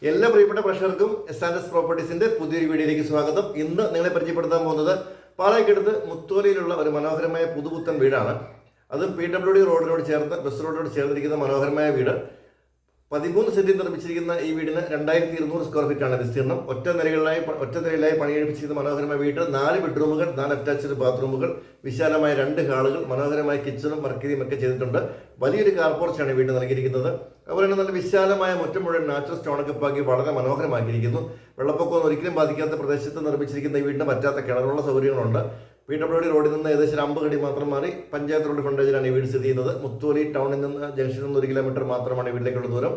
എല്ലാ പ്രിയപ്പെട്ട പ്രേക്ഷകർക്കും എസ് പ്രോപ്പർട്ടീസിന്റെ പുതിയൊരു വീഡിയോയിലേക്ക് സ്വാഗതം. ഇന്ന് നിങ്ങളെ പരിചയപ്പെടുത്താൻ പോകുന്നത് പാലക്കടുത്ത് മുത്തോലയിലുള്ള ഒരു മനോഹരമായ പുതുപുത്തൻ വീടാണ്. അത് PWD റോഡിനോട് ചേർന്ന് ബസ് റോഡിനോട് ചേർന്നിരിക്കുന്ന മനോഹരമായ വീട്. 13 സെന്റിൽ നിർമ്മിച്ചിരിക്കുന്ന ഈ വീടിന് 2200 സ്ക്വയർ ഫീറ്റ് ആണ് വിസ്തീർണം. ഒറ്റ നിലയിലായി പണിയെടുപ്പിച്ചിരിക്കുന്ന മനോഹരമായ വീട്. 4 ബെഡ്റൂമുകൾ, 4 അറ്റാച്ച്ഡ് ബാത്റൂമുകൾ, വിശാലമായ 2 ഹാളുകൾ, മനോഹരമായ കിച്ചണും വർക്കേരിയും ഒക്കെ ചെയ്തിട്ടുണ്ട്. വലിയൊരു കാർ പോർച്ചാണ് വീട് നൽകിയിരിക്കുന്നത്. അതുപോലെ തന്നെ നല്ല വിശാലമായ മുറ്റം മുഴുവൻ നാച്ചുറൽ സ്റ്റോണൊക്കെ പാക്കി വളരെ മനോഹരമാക്കിയിരിക്കുന്നു. വെള്ളപ്പൊക്കമൊന്നും ഒരിക്കലും ബാധിക്കാത്ത പ്രദേശത്ത് നിർമ്മിച്ചിരിക്കുന്ന ഈ വീടിന് പറ്റാത്ത കിണറുള്ള സൗകര്യങ്ങളുണ്ട്. PWD റോഡിൽ നിന്ന് ഏകദേശം 50 അടി മാത്രം മാറി പഞ്ചായത്ത് റോഡ് ഫ്രണ്ടേജിലാണ് ഈ വീട് സ്ഥിതി ചെയ്യുന്നത്. മുത്തോലി ടൗണിൽ നിന്ന് ജംഗ്ഷനിൽ നിന്ന് 1 കിലോമീറ്റർ മാത്രമാണ് വീട്ടിലേക്കുള്ള ദൂരം.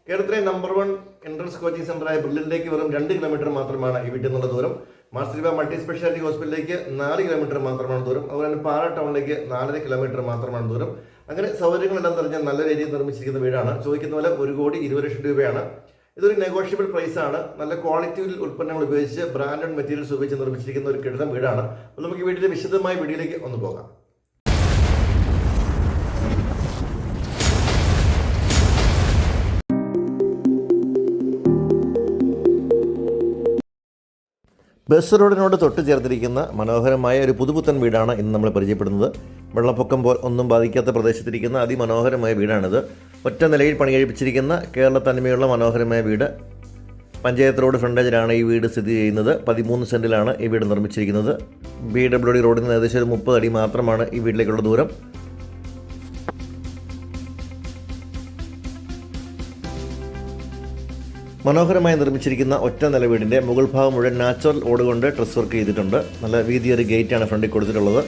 കേരളത്തിലെ നമ്പർ 1 എൻട്രൻസ് കോച്ചിങ് സെന്ററായ ബ്രില്ലിലേക്ക് വെറും 2 കിലോമീറ്റർ മാത്രമാണ് ഈ വീട്ടിൽ നിന്നുള്ള ദൂരം. മാർസിലിബ മൾട്ടി സ്പെഷ്യാലിറ്റി ഹോസ്പിറ്റലിലേക്ക് 4 കിലോമീറ്റർ മാത്രമാണ് ദൂരം. അതുപോലെ തന്നെ പാല ടൗണിലേക്ക് 4.5 കിലോമീറ്റർ മാത്രമാണ് ദൂരം. അങ്ങനെ സൗകര്യങ്ങളെല്ലാം നിറഞ്ഞ നല്ല രീതിയിൽ നിർമ്മിച്ചിരിക്കുന്ന വീടാണ്. ചോദിക്കുന്ന പോലെ 1,20,00,000 രൂപയാണ്. ഇതൊരു നെഗോഷ്യബിൾ പ്രൈസ് ആണ്. നല്ല ക്വാളിറ്റിയിൽ ഉൽപ്പന്നങ്ങൾ ഉപയോഗിച്ച് ബ്രാൻഡഡ് മെറ്റീരിയൽസ് ഉപയോഗിച്ച് നിർമ്മിച്ചിരിക്കുന്ന ഒരു കിടലൻ വീടാണ്. അപ്പോൾ നമുക്ക് വീടിന്റെ വിശദമായ വീഡിയോയിലേക്ക് ഒന്ന് പോകാം. ബസ് റോഡിനോട് തൊട്ട് ചേർത്തിരിക്കുന്ന മനോഹരമായ ഒരു പുതുപുത്തൻ വീടാണ് ഇന്ന് നമ്മൾ പരിചയപ്പെടുന്നത്. വെള്ളപ്പൊക്കം ഒന്നും ബാധിക്കാത്ത പ്രദേശത്തിരിക്കുന്ന അതിമനോഹരമായ വീടാണിത്. ഒറ്റ നിലയിൽ പണി കഴിപ്പിച്ചിരിക്കുന്ന കേരളത്തനിമയുള്ള മനോഹരമായ വീട്. പഞ്ചായത്ത് റോഡ് ഫ്രണ്ടേജിലാണ് ഈ വീട് സ്ഥിതി ചെയ്യുന്നത്. 13 സെന്റിലാണ് ഈ വീട് നിർമ്മിച്ചിരിക്കുന്നത്. PWD റോഡിൽ നിന്ന് ഏകദേശം ഒരു 30 അടി മാത്രമാണ് ഈ വീട്ടിലേക്കുള്ള ദൂരം. മനോഹരമായി നിർമ്മിച്ചിരിക്കുന്ന ഒറ്റ നില വീടിൻ്റെ മുകൾ ഭാഗം മുഴുവൻ നാച്ചുറൽ ഓട് കൊണ്ട് ട്രസ് വർക്ക് ചെയ്തിട്ടുണ്ട്. നല്ല വീതിയൊരു ഗേറ്റാണ് ഫ്രണ്ടിൽ കൊടുത്തിട്ടുള്ളത്.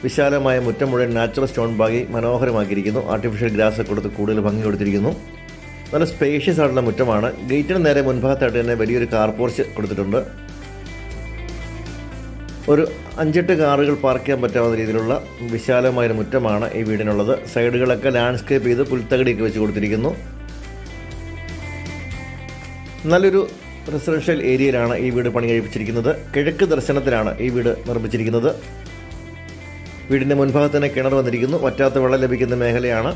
വിശാലമായ മുറ്റം മുഴുവൻ നാച്ചുറൽ സ്റ്റോൺ ബാഗി മനോഹരമാക്കിയിരിക്കുന്നു. ആർട്ടിഫിഷ്യൽ ഗ്രാസ് കൊടുത്ത് കൂടുതൽ ഭംഗി കൊടുത്തിരിക്കുന്നു. നല്ല സ്പേഷ്യസ് ആയിട്ടുള്ള മുറ്റമാണ്. ഗേറ്റിന് നേരെ മുൻഭാഗത്തായിട്ട് തന്നെ വലിയൊരു കാർ പോർച്ച് കൊടുത്തിട്ടുണ്ട്. ഒരു 5-8 കാറുകൾ പാർക്ക് ചെയ്യാൻ പറ്റാവുന്ന രീതിയിലുള്ള വിശാലമായൊരു മുറ്റമാണ് ഈ വീടിനുള്ളത്. സൈഡുകളൊക്കെ ലാൻഡ്സ്കേപ്പ് ചെയ്ത് പുൽത്തകടിയൊക്കെ വെച്ച് കൊടുത്തിരിക്കുന്നു. നല്ലൊരു റെസിഡൻഷ്യൽ ഏരിയയിലാണ് ഈ വീട് പണി കഴിപ്പിച്ചിരിക്കുന്നത്. കിഴക്ക് ദർശനത്തിലാണ് ഈ വീട് നിർമ്മിച്ചിരിക്കുന്നത്. വീടിൻ്റെ മുൻഭാഗത്ത് തന്നെ കിണർ വന്നിരിക്കുന്നു. വറ്റാത്ത വെള്ളം ലഭിക്കുന്ന മേഖലയാണ്.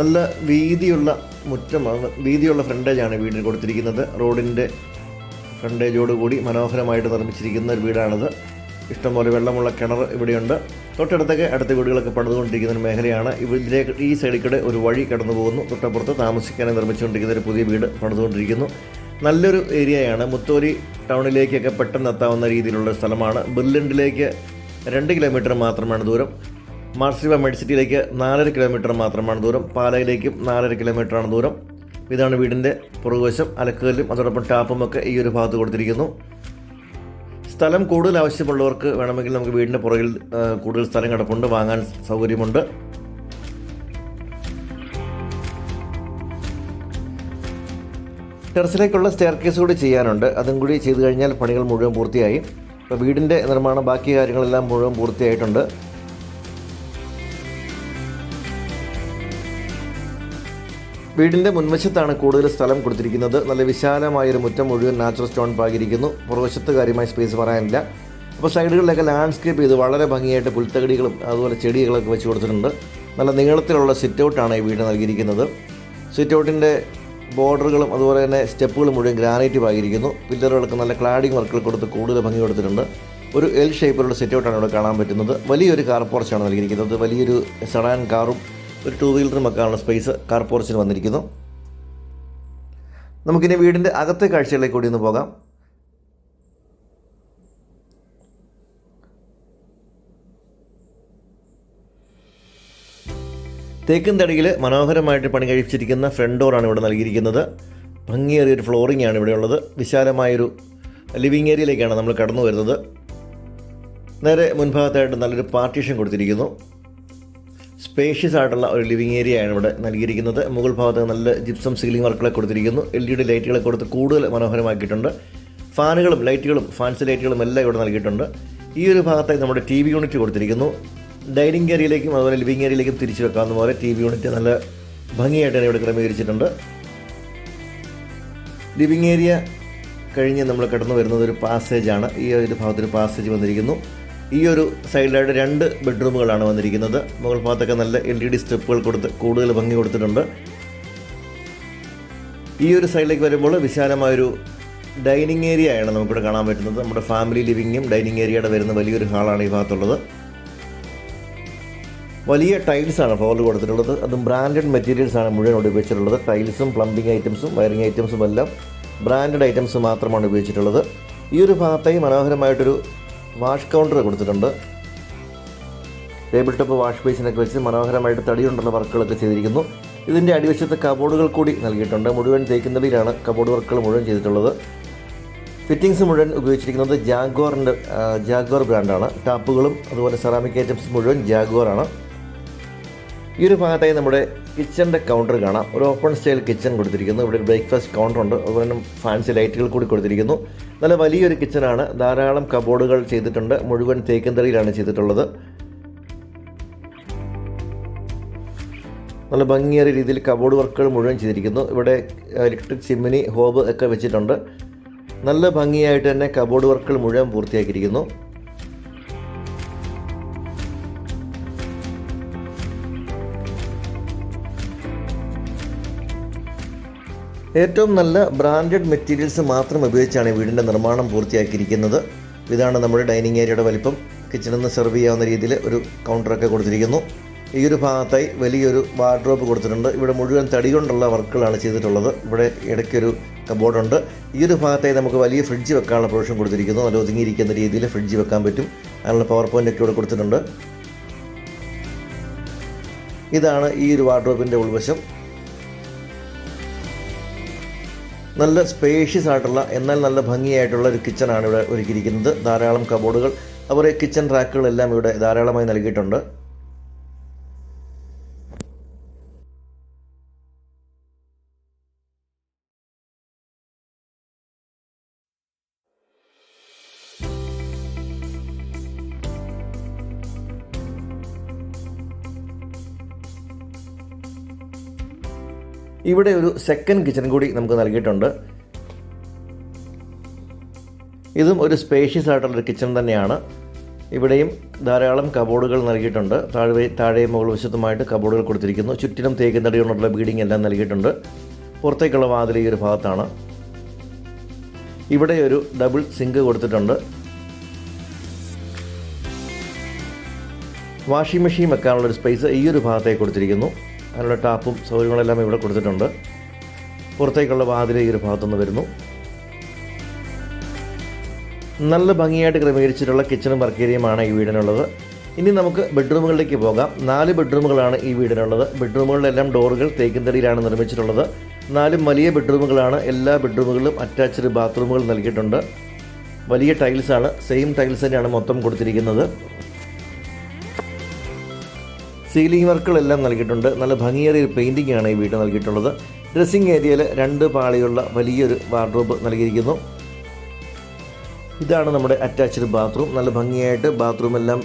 നല്ല വീതിയുള്ള മുറ്റമാണ്, വീതിയുള്ള ഫ്രണ്ടേജാണ് വീടിന് കൊടുത്തിരിക്കുന്നത്. റോഡിൻ്റെ ഫ്രണ്ടേജോടുകൂടി മനോഹരമായിട്ട് നിർമ്മിച്ചിരിക്കുന്ന ഒരു വീടാണിത്. ഇഷ്ടംപോലെ വെള്ളമുള്ള കിണർ ഇവിടെയുണ്ട്. തൊട്ടടുത്തൊക്കെ അടുത്ത വീടുകളൊക്കെ പണിതുകൊണ്ടിരിക്കുന്ന ഒരു മേഖലയാണ്. ഇതിലേക്ക് ഈ സൈഡിൽ കൂടെ ഒരു വഴി കടന്നു പോകുന്നു. തൊട്ടപ്പുറത്ത് താമസിക്കാനായി നിർമ്മിച്ചുകൊണ്ടിരിക്കുന്ന ഒരു പുതിയ വീട് പണിതുകൊണ്ടിരിക്കുന്നു. നല്ലൊരു ഏരിയയാണ്. മുത്തോലി ടൗണിലേക്കൊക്കെ പെട്ടെന്ന് എത്താവുന്ന രീതിയിലുള്ള സ്ഥലമാണ്. ബിർലൻഡിലേക്ക് 2 കിലോമീറ്റർ മാത്രമാണ് ദൂരം. മാർസിലിബ മെഡിസിറ്റിയിലേക്ക് 4.5 കിലോമീറ്റർ മാത്രമാണ് ദൂരം. പാലയിലേക്കും 4.5 കിലോമീറ്ററാണ് ദൂരം. ഇതാണ് വീടിൻ്റെ പുറകുവശം. അലക്കുകല്ലും അതോടൊപ്പം ടാപ്പും ഒക്കെ ഈ ഒരു ഭാഗത്ത് കൊടുത്തിരിക്കുന്നു. സ്ഥലം കൂടുതൽ ആവശ്യമുള്ളവർക്ക് വേണമെങ്കിൽ നമുക്ക് വീടിൻ്റെ പുറകിൽ കൂടുതൽ സ്ഥലം കിടപ്പുണ്ട്, വാങ്ങാൻ സൗകര്യമുണ്ട്. ടെറസിലേക്കുള്ള സ്റ്റെയർ കേസ് കൂടി ചെയ്യാനുണ്ട്. അതും കൂടി ചെയ്തു കഴിഞ്ഞാൽ പണികൾ മുഴുവൻ പൂർത്തിയായി. ഇപ്പോൾ വീടിൻ്റെ നിർമ്മാണം ബാക്കി കാര്യങ്ങളെല്ലാം മുഴുവൻ പൂർത്തിയായിട്ടുണ്ട്. വീടിൻ്റെ മുൻവശത്താണ് കൂടുതൽ സ്ഥലം കൊടുത്തിരിക്കുന്നത്. നല്ല വിശാലമായൊരു മുറ്റം മുഴുവൻ നാച്ചുറൽ സ്റ്റോൺ പാകിയിരിക്കുന്നു. പുറവശത്ത് കാര്യമായ സ്പേസ് പറയാനില്ല. അപ്പോൾ സൈഡുകളിലൊക്കെ ലാൻഡ്സ്കേപ്പ് ചെയ്ത് വളരെ ഭംഗിയായിട്ട് പുൽത്തകടികളും അതുപോലെ ചെടികളൊക്കെ വെച്ച് കൊടുത്തിട്ടുണ്ട്. നല്ല നീളത്തിലുള്ള സിറ്റ് ഔട്ടാണ് ഈ വീട് നൽകിയിരിക്കുന്നത്. സിറ്റ് ഔട്ടിൻ്റെ ബോർഡറുകളും അതുപോലെ തന്നെ സ്റ്റെപ്പുകളും മുഴുവൻ ഗ്രാനൈറ്റ് പാകിയിരിക്കുന്നു. പില്ലറുകൾക്ക് നല്ല ക്ലാഡിംഗ് വർക്കുകൾ കൊടുത്ത് കൂടുതൽ ഭംഗി കൊടുത്തിട്ടുണ്ട്. ഒരു L ഷേപ്പിലുള്ള സിറ്റ് ഔട്ടാണ് ഇവിടെ കാണാൻ പറ്റുന്നത്. വലിയൊരു കാർ പോർച്ചാണ് നൽകിയിരിക്കുന്നത്. വലിയൊരു സെഡാൻ കാറും ഒരു 2 വീലറും വെക്കാനുള്ള സ്പേസ് കാർ പോർച്ചിന് വന്നിരിക്കുന്നു. നമുക്കിനി വീടിൻ്റെ അകത്തെ കാഴ്ചകളിലേക്ക് കൂടി ഒന്ന് പോകാം. തേക്കിൻ തടിയിൽ മനോഹരമായിട്ട് പണി കഴിപ്പിച്ചിരിക്കുന്ന ഫ്രണ്ട് ഡോറാണ് ഇവിടെ നൽകിയിരിക്കുന്നത്. ഭംഗിയേറിയൊരു ഫ്ലോറിംഗ് ആണ് ഇവിടെയുള്ളത്. വിശാലമായൊരു ലിവിങ് ഏരിയയിലേക്കാണ് നമ്മൾ കടന്നു വരുന്നത്. നേരെ മുൻഭാഗത്തായിട്ട് നല്ലൊരു പാർട്ടീഷൻ കൊടുത്തിരിക്കുന്നു. സ്പേഷ്യസ് ആയിട്ടുള്ള ഒരു ലിവിങ് ഏരിയയാണ് ഇവിടെ നൽകിയിരിക്കുന്നത്. മുകൾ ഭാഗത്ത് നല്ല ജിപ്സം സീലിംഗ് വർക്കുകളൊക്കെ കൊടുത്തിരിക്കുന്നു. LED ലൈറ്റുകളെ കൊടുത്ത് കൂടുതൽ മനോഹരമാക്കിയിട്ടുണ്ട്. ഫാനുകളും ലൈറ്റുകളും ഫാൻസി ലൈറ്റുകളും എല്ലാം ഇവിടെ നൽകിയിട്ടുണ്ട്. ഈ ഒരു ഭാഗത്തായി നമ്മുടെ TV യൂണിറ്റ് കൊടുത്തിരിക്കുന്നു. ഡൈനിങ് ഏരിയയിലേക്കും അതുപോലെ ലിവിങ് ഏരിയയിലേക്കും തിരിച്ചു വെക്കാവുന്ന പോലെ TV യൂണിറ്റ് നല്ല ഭംഗിയായിട്ട് തന്നെ ഇവിടെ ക്രമീകരിച്ചിട്ടുണ്ട്. ലിവിങ് ഏരിയ കഴിഞ്ഞ് നമ്മൾ കടന്നു വരുന്നത് ഒരു പാസേജാണ്. ഈ ഒരു ഭാഗത്തൊരു പാസേജ് വന്നിരിക്കുന്നു. ഈ ഒരു സൈഡിലായിട്ട് 2 ബെഡ്റൂമുകളാണ് വന്നിരിക്കുന്നത്. മുകൾ ഭാഗത്തൊക്കെ നല്ല LED സ്റ്റെപ്പുകൾ കൊടുത്ത് കൂടുതൽ ഭംഗി കൊടുത്തിട്ടുണ്ട്. ഈ ഒരു സൈഡിലേക്ക് വരുമ്പോൾ വിശാലമായൊരു ഡൈനിങ് ഏരിയ ആണ് നമുക്കിവിടെ കാണാൻ പറ്റുന്നത്. നമ്മുടെ ഫാമിലി ലിവിങ്ങും ഡൈനിങ് ഏരിയയുടെ വരുന്ന വലിയൊരു ഹാളാണ് ഈ ഭാഗത്തുള്ളത്. വലിയ ടൈൽസാണ് ഫ്ലോറിൽ കൊടുത്തിട്ടുള്ളത്. അതും ബ്രാൻഡഡ് മെറ്റീരിയൽസാണ് മുഴുവൻ ഉപയോഗിച്ചിട്ടുള്ളത്. ടൈൽസും പ്ലംബിംഗ് ഐറ്റംസും വയറിംഗ് ഐറ്റംസും എല്ലാം ബ്രാൻഡഡ് ഐറ്റംസ് മാത്രമാണ് ഉപയോഗിച്ചിട്ടുള്ളത്. ഈ ഒരു ഭാഗത്തായി മനോഹരമായിട്ടൊരു വാഷ് കൗണ്ടർ കൊടുത്തിട്ടുണ്ട്. ടേബിൾ ടോപ്പ് വാഷ് ബേസിനൊക്കെ വെച്ച് മനോഹരമായിട്ട് തടി കൊണ്ടുള്ള വർക്കുകളൊക്കെ ചെയ്തിരിക്കുന്നു. ഇതിൻ്റെ അടിവശത്ത് കബോർഡുകൾ കൂടി നൽകിയിട്ടുണ്ട്. മുഴുവൻ തേക്കുന്നതിലാണ് കബോർഡ് വർക്കുകൾ മുഴുവൻ ചെയ്തിട്ടുള്ളത്. ഫിറ്റിങ്സ് മുഴുവൻ ഉപയോഗിച്ചിരിക്കുന്നത് ജാഗ്വാർ ബ്രാൻഡാണ്. ടാപ്പുകളും അതുപോലെ സെറാമിക് ഐറ്റംസ് മുഴുവൻ ജാഗ്വാറാണ്. ഈ ഒരു ഭാഗത്തായി നമ്മുടെ കിച്ചൻ്റെ കൗണ്ടർ കാണാം. ഒരു ഓപ്പൺ സ്റ്റൈൽ കിച്ചൺ കൊടുത്തിരിക്കുന്നു. ഇവിടെ ഒരു ബ്രേക്ക്ഫാസ്റ്റ് കൗണ്ടറുണ്ട്. അതുപോലെ തന്നെ ഫാൻസി ലൈറ്റുകൾ കൂടി കൊടുത്തിരിക്കുന്നു. നല്ല വലിയൊരു കിച്ചണാണ്. ധാരാളം കബോർഡുകൾ ചെയ്തിട്ടുണ്ട്. മുഴുവൻ തേക്കന്തടിയിലാണ് ചെയ്തിട്ടുള്ളത്. നല്ല ഭംഗിയേറിയ രീതിയിൽ കബോർഡ് വർക്കുകൾ മുഴുവൻ ചെയ്തിരിക്കുന്നു. ഇവിടെ ഇലക്ട്രിക് ചിമ്മിനി ഹോബ് ഒക്കെ വെച്ചിട്ടുണ്ട്. നല്ല ഭംഗിയായിട്ട് തന്നെ കബോർഡ് വർക്കുകൾ മുഴുവൻ പൂർത്തിയാക്കിയിരിക്കുന്നു. ഏറ്റവും നല്ല ബ്രാൻഡഡ് മെറ്റീരിയൽസ് മാത്രം ഉപയോഗിച്ചാണ് ഈ വീടിൻ്റെ നിർമ്മാണം പൂർത്തിയാക്കിയിരിക്കുന്നത്. ഇതാണ് നമ്മുടെ ഡൈനിങ് ഏരിയയുടെ വലിപ്പം. കിച്ചണിൽ നിന്ന് സെർവ് ചെയ്യാവുന്ന രീതിയിൽ ഒരു കൗണ്ടറൊക്കെ കൊടുത്തിരിക്കുന്നു. ഈ ഒരു ഭാഗത്തായി വലിയൊരു വാർഡ്രോബ് കൊടുത്തിട്ടുണ്ട്. ഇവിടെ മുഴുവൻ തടി കൊണ്ടുള്ള വർക്കുകളാണ് ചെയ്തിട്ടുള്ളത്. ഇവിടെ ഇടയ്ക്കൊരു കബോർഡുണ്ട്. ഈ ഒരു ഭാഗത്തായി നമുക്ക് വലിയ ഫ്രിഡ്ജ് വെക്കാനുള്ള പ്രൊവിഷൻ കൊടുത്തിരിക്കുന്നു. നല്ല ഒതുങ്ങിയിരിക്കുന്ന രീതിയിൽ ഫ്രിഡ്ജ് വെക്കാൻ പറ്റും. അതിനുള്ള പവർ പോയിൻ്റൊക്കെ ഇവിടെ കൊടുത്തിട്ടുണ്ട്. ഇതാണ് ഈ ഒരു വാർഡ്രോബിൻ്റെ ഉൾവശം. നല്ല സ്പേഷ്യസ് ആയിട്ടുള്ള എന്നാൽ നല്ല ഭംഗിയായിട്ടുള്ള ഒരു കിച്ചണാണ് ഇവിടെ ഒരുക്കിയിരിക്കുന്നത്. ധാരാളം കബോർഡുകൾ, അതുപോലെ കിച്ചൺ റാക്കുകളെല്ലാം ഇവിടെ ധാരാളമായി നൽകിയിട്ടുണ്ട്. ഇവിടെ ഒരു സെക്കൻഡ് കിച്ചൺ കൂടി നമുക്ക് നൽകിയിട്ടുണ്ട്. ഇതും ഒരു സ്പേഷ്യസ് ആയിട്ടുള്ളൊരു കിച്ചൺ തന്നെയാണ്. ഇവിടെയും ധാരാളം കബോർഡുകൾ നൽകിയിട്ടുണ്ട്. താഴെയും മുകൾ വശത്തുമായിട്ട് കബോർഡുകൾ കൊടുത്തിരിക്കുന്നു. ചുറ്റിനും തേക്കിൻതടി കൊണ്ടുള്ള ബീഡിംഗ് എല്ലാം നൽകിയിട്ടുണ്ട്. പുറത്തേക്കുള്ള വാതിൽ ഈ ഒരു ഭാഗത്താണ്. ഇവിടെ ഒരു ഡബിൾ സിങ്ക് കൊടുത്തിട്ടുണ്ട്. വാഷിംഗ് മെഷീൻ വെക്കാനുള്ളൊരു സ്പേസ് ഈ ഒരു ഭാഗത്തേക്ക് കൊടുത്തിരിക്കുന്നു. അതിനുള്ള ടാപ്പും സൗകര്യങ്ങളെല്ലാം ഇവിടെ കൊടുത്തിട്ടുണ്ട്. പുറത്തേക്കുള്ള വാതിൽ ഈ ഒരു ഭാഗത്തുനിന്ന് വരുന്നു. നല്ല ഭംഗിയായിട്ട് ക്രമീകരിച്ചിട്ടുള്ള കിച്ചണും വർക്ക് ഏരിയയുമാണ് ഈ വീടിനുള്ളത്. ഇനി നമുക്ക് ബെഡ്റൂമുകളിലേക്ക് പോകാം. 4 ബെഡ്റൂമുകളാണ് ഈ വീടിനുള്ളത്. ബെഡ്റൂമുകളിലെല്ലാം ഡോറുകൾ തേക്കിൻതടിയിലാണ് നിർമ്മിച്ചിട്ടുള്ളത്. 4 വലിയ ബെഡ്റൂമുകളാണ്. എല്ലാ ബെഡ്റൂമുകളിലും അറ്റാച്ച്ഡ് ബാത്റൂമുകൾ നൽകിയിട്ടുണ്ട്. വലിയ ടൈൽസാണ്. സെയിം ടൈൽസ് തന്നെയാണ് മൊത്തം കൊടുത്തിരിക്കുന്നത്. സീലിംഗ് വർക്കുകളെല്ലാം നൽകിയിട്ടുണ്ട്. നല്ല ഭംഗിയേറിയ പെയിൻറ്റിംഗ് ആണ് ഈ വീട് നൽകിയിട്ടുള്ളത്. ഡ്രസ്സിംഗ് ഏരിയയിൽ 2 പാളിയുള്ള വലിയൊരു വാർഡ്രോബ് നൽകിയിരിക്കുന്നു. ഇതാണ് നമ്മുടെ അറ്റാച്ച്ഡ് ബാത്റൂം. നല്ല ഭംഗിയായിട്ട് ബാത്റൂം എല്ലാം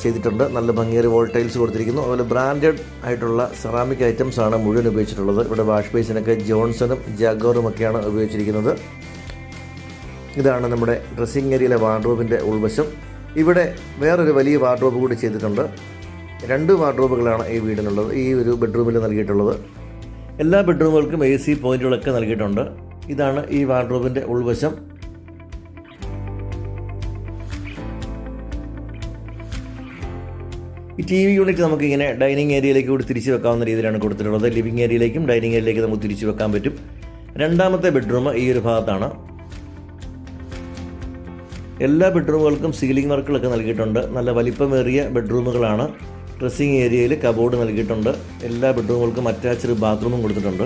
ചെയ്തിട്ടുണ്ട്. നല്ല ഭംഗിയേറിയ വോൾ ടൈൽസ് കൊടുത്തിരിക്കുന്നു. അതുപോലെ ബ്രാൻഡഡ് ആയിട്ടുള്ള സെറാമിക് ഐറ്റംസ് ആണ് മുഴുവൻ ഉപയോഗിച്ചിട്ടുള്ളത്. ഇവിടെ വാഷ് ബേസിനൊക്കെ ജോൺസണും ജാഗ്വാറും ഒക്കെയാണ് ഉപയോഗിച്ചിരിക്കുന്നത്. ഇതാണ് നമ്മുടെ ഡ്രസ്സിംഗ് ഏരിയയിലെ വാർഡ്രോബിൻ്റെ ഉൾവശം. ഇവിടെ വേറൊരു വലിയ വാർഡ്രോബ് കൂടി ചെയ്തിട്ടുണ്ട്. 2 വാർഡ്രോബുകളാണ് ഈ വീടിനുള്ളത്, ഈ ഒരു ബെഡ്റൂമിൽ നൽകിയിട്ടുള്ളത്. എല്ലാ ബെഡ്റൂമുകൾക്കും AC പോയിന്റുകളൊക്കെ നൽകിയിട്ടുണ്ട്. ഇതാണ് ഈ വാർഡ്രോബിൻ്റെ ഉൾവശം. ഈ TV യൂണിറ്റ് നമുക്കിങ്ങനെ ഡൈനിങ് ഏരിയയിലേക്ക് കൂടി തിരിച്ചു വെക്കാവുന്ന രീതിയിലാണ് കൊടുത്തിട്ടുള്ളത്. ലിവിങ് ഏരിയയിലേക്കും ഡൈനിങ് ഏരിയയിലേക്ക് നമുക്ക് തിരിച്ചു വെക്കാൻ പറ്റും. രണ്ടാമത്തെ ബെഡ്റൂം ഈ ഒരു ഭാഗത്താണ്. എല്ലാ ബെഡ്റൂമുകൾക്കും സീലിംഗ് വർക്കുകളൊക്കെ നൽകിയിട്ടുണ്ട്. നല്ല വലിപ്പമേറിയ ബെഡ്റൂമുകളാണ്. ഡ്രസ്സിംഗ് ഏരിയയിൽ കബോർഡ് നൽകിയിട്ടുണ്ട്. എല്ലാ ബെഡ്റൂമുകൾക്കും അറ്റാച്ച്ഡ് ബാത്റൂമും കൊടുത്തിട്ടുണ്ട്.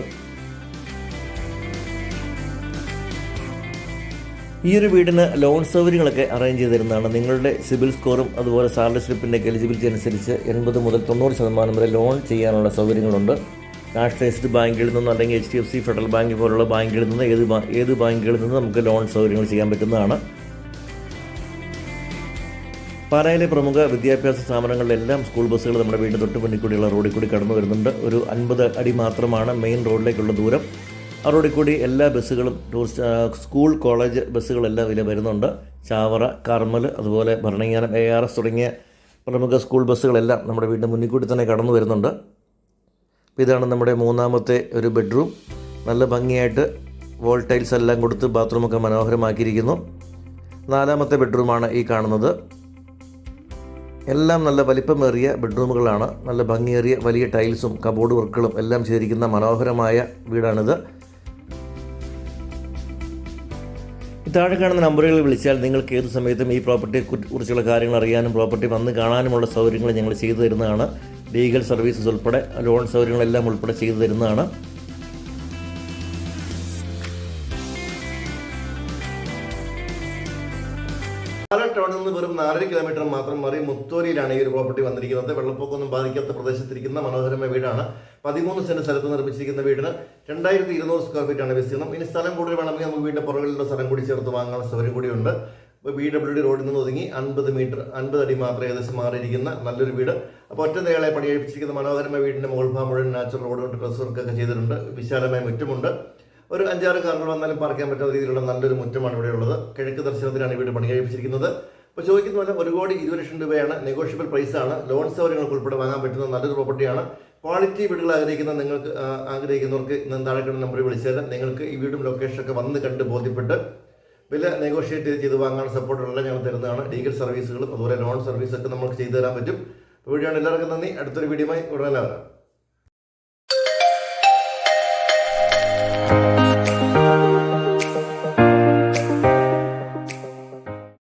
ഈ ഒരു വീടിന് ലോൺ സൗകര്യങ്ങളൊക്കെ അറേഞ്ച് ചെയ്ത് തരുന്നതാണ്. നിങ്ങളുടെ സിബിൽ സ്കോറും അതുപോലെ സാലറി സ്ലിപ്പിൻ്റെ എലിജിബിലിറ്റി അനുസരിച്ച് 80 മുതൽ 90% വരെ ലോൺ ചെയ്യാനുള്ള സൗകര്യങ്ങളുണ്ട്. നാഷണലൈസ്ഡ് ബാങ്കിൽ നിന്നും അല്ലെങ്കിൽ HDFC ഫെഡറൽ ബാങ്ക് പോലുള്ള ബാങ്കുകളിൽ നിന്ന് ഏത് ബാങ്കുകളിൽ നിന്നും നമുക്ക് ലോൺ സൗകര്യങ്ങൾ ചെയ്യാൻ പറ്റുന്നതാണ്. പാലായിലെ പ്രമുഖ വിദ്യാഭ്യാസ സ്ഥാപനങ്ങളിലെല്ലാം സ്കൂൾ ബസ്സുകൾ നമ്മുടെ വീടിന് തൊട്ട് മുന്നിൽ കൂടിയുള്ള റോഡിൽ കൂടി കടന്നു വരുന്നുണ്ട്. ഒരു 50 അടി മാത്രമാണ് മെയിൻ റോഡിലേക്കുള്ള ദൂരം. ആ റോഡിൽ കൂടി എല്ലാ ബസ്സുകളും ടൂറിസ്റ്റ് സ്കൂൾ കോളേജ് ബസ്സുകളെല്ലാം ഇതിൽ വരുന്നുണ്ട്. ചാവറ, കാർമൽ, അതുപോലെ ഭരണങ്ങാനം, ARS തുടങ്ങിയ പ്രമുഖ സ്കൂൾ ബസ്സുകളെല്ലാം നമ്മുടെ വീടിൻ്റെ മുന്നിൽ കൂടി തന്നെ കടന്നു വരുന്നുണ്ട്. അപ്പോൾ ഇതാണ് നമ്മുടെ മൂന്നാമത്തെ ഒരു ബെഡ്റൂം. നല്ല ഭംഗിയായിട്ട് വോൾ ടൈൽസ് എല്ലാം കൊടുത്ത് ബാത്റൂമൊക്കെ മനോഹരമാക്കിയിരിക്കുന്നു. നാലാമത്തെ ബെഡ്റൂമാണ് ഈ കാണുന്നത്. എല്ലാം നല്ല വലിപ്പമേറിയ ബെഡ്റൂമുകളാണ്. നല്ല ഭംഗിയേറിയ വലിയ ടൈൽസും കബോർഡ് വർക്കുകളും എല്ലാം ചെയ്തിരിക്കുന്ന മനോഹരമായ വീടാണിത്. താഴെ കാണുന്ന നമ്പറുകളിൽ വിളിച്ചാൽ നിങ്ങൾക്ക് ഏത് സമയത്തും ഈ പ്രോപ്പർട്ടിയെ കുറിച്ചുള്ള കാര്യങ്ങൾ അറിയാനും പ്രോപ്പർട്ടി വന്ന് കാണാനുമുള്ള സൗകര്യങ്ങൾ ഞങ്ങൾ ചെയ്തു തരുന്നതാണ്. ലീഗൽ സർവീസസ് ഉൾപ്പെടെ ലോൺ സൗകര്യങ്ങളെല്ലാം ഉൾപ്പെടെ ചെയ്തു തരുന്നതാണ്. പാലാ ടൗണിൽ നിന്ന് വെറും 4 കിലോമീറ്റർ മാത്രം മാറി മുത്തോലിയിലാണ് ഈ ഒരു പ്രോപ്പർട്ടി വന്നിരിക്കുന്നത്. വെള്ളപ്പൊക്കമൊന്നും ബാധിക്കാത്ത പ്രദേശത്തിരിക്കുന്ന മനോഹരമായ വീടാണ്. 13 സെന്റ് സ്ഥലത്ത് നിർമ്മിച്ചിരിക്കുന്ന വീടിന് 2200 സ്ക്വയർ ഫീറ്റ് ആണ് വിസ്തീർണം. ഇനി സ്ഥലം കൂടുതൽ വേണമെങ്കിൽ നമുക്ക് വീടിന്റെ പുറകിലുള്ള സ്ഥലം കൂടി ചേർത്ത് വാങ്ങാനുള്ള സൗകര്യം കൂടിയുണ്ട്. ഇപ്പോൾ PWD റോഡിൽ നിന്ന് ഒതുങ്ങി 50 അടി മാത്രം ഏകദേശം മാറിയിരിക്കുന്ന നല്ലൊരു വീട്. അപ്പോൾ ഒറ്റ നിലകളെ പണിയഴിപ്പിച്ചിരിക്കുന്ന മനോഹരമായ വീടിന്റെ മുകൾ ഭാഗം മുഴുവൻ നാച്ചുറൽ റോഡ് കൊണ്ട് ഡ്രസ് വർക്കൊക്കെ ചെയ്തിട്ടുണ്ട്. വിശാലമായ മുറ്റമുണ്ട്. ഒരു 5-6 കാറുകൾ വന്നാലും പാർക്ക് ചെയ്യാൻ പറ്റുന്ന രീതിയിലുള്ള നല്ലൊരു മുറ്റമാണ് ഇവിടെ ഉള്ളത്. കിഴക്ക് ദർശനത്തിലാണ് വീട് പണി കഴിപ്പിച്ചിരിക്കുന്നത്. ഇപ്പോൾ ചോദിക്കുന്ന പോലെ 1,20,00,000 രൂപയാണ്. നെഗോഷ്യബിൾ പ്രൈസാണ്. ലോൺ സൗകര്യങ്ങൾക്ക് ഉൾപ്പെടെ വാങ്ങാൻ പറ്റുന്ന നല്ലൊരു പ്രോപ്പർട്ടിയാണ്. ക്വാളിറ്റി വീടുകൾ ആഗ്രഹിക്കുന്നവർക്ക് താഴെ കിടന്ന നമ്പറിൽ വിളിച്ചാൽ നിങ്ങൾക്ക് ഈ വീടും ലൊക്കേഷനൊക്കെ വന്ന് കണ്ട് ബോധ്യപ്പെട്ട് വില നെഗോഷിയേറ്റ് ചെയ്ത് വാങ്ങാൻ സപ്പോർട്ടുകളെല്ലാം ഞങ്ങൾ തരുന്നതാണ്. ലീഗൽ സർവീസുകളും അതുപോലെ ലോൺ സർവീസൊക്കെ നമുക്ക് ചെയ്തു തരാൻ പറ്റും. വീഡിയോ എല്ലാവർക്കും നന്ദി. അടുത്തൊരു വീഡിയോയുമായി ഉടനെ വരാം.